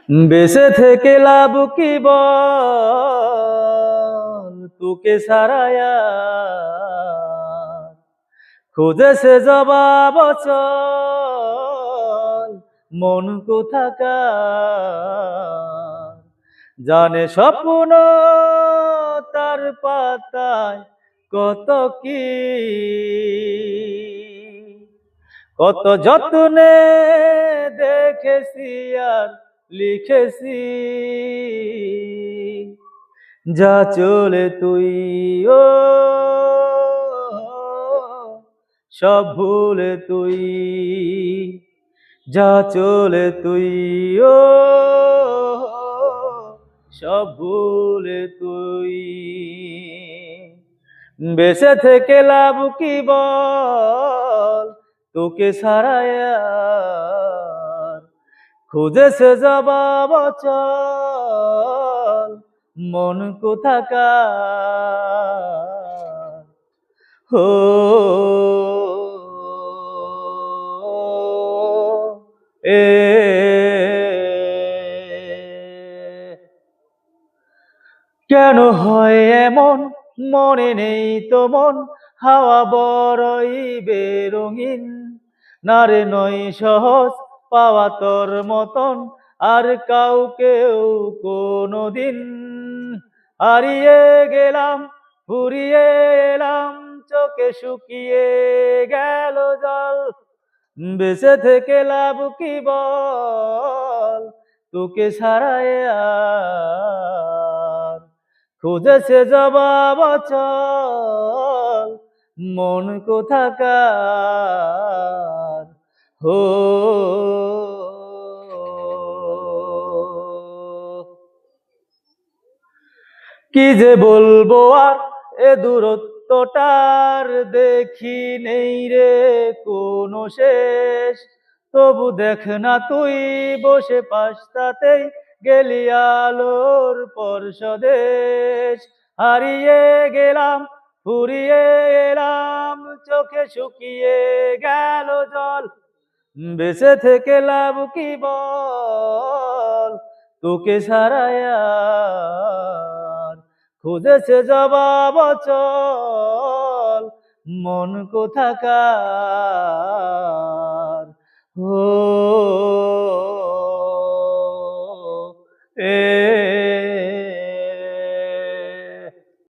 বেঁচে থেকে লাভ কি বল, তোকে ছাড়ায়া খুঁজেছে জবাব চল মন কোথাকার। জানে স্বপ্ন তার পাতায় কত কি, কত যত্নে দেখেছি আর লিখেছি। যা চলে তুই ও সব ভুলে তুই, যা চলে তুই ও সব ভুলে তুই। বেঁচে থেকে লাভ কি বল, তোকে ছাড়ায়া খুঁজেছে জবাব চল মন কোথাকার। হো এ কেন হয় এমন, মনে নেই তো মন, হাওয়া বড়ই বেরঙিন। না রে নয় সহজ পাওয়া তোর মতন আর কাউকেও কোনোদিন। হারিয়ে গেলাম ফুরিয়ে এলাম, চোখে শুকিয়ে গেল জল। বেঁচে থেকে লাভ কি বল, তোকে ছাড়ায় আর খুঁজেছে জবাব চল মন কোথাকার। হো কি যে বলবো আর, এ দূরত্বটার দেখি নেই রে কোনো শেষ। তবু দেখ না তুই বসে পাশটাতেই গেলি আলোর পরশদেশ। হারিয়ে গেলাম ফুরিয়ে এলাম, চোখে শুকিয়ে গেল জল। বেঁচে থেকে লাভ কি বল, তোকে ছাড়ায়া খুঁজেছে জবাব চল মন কোথাকার। হো এ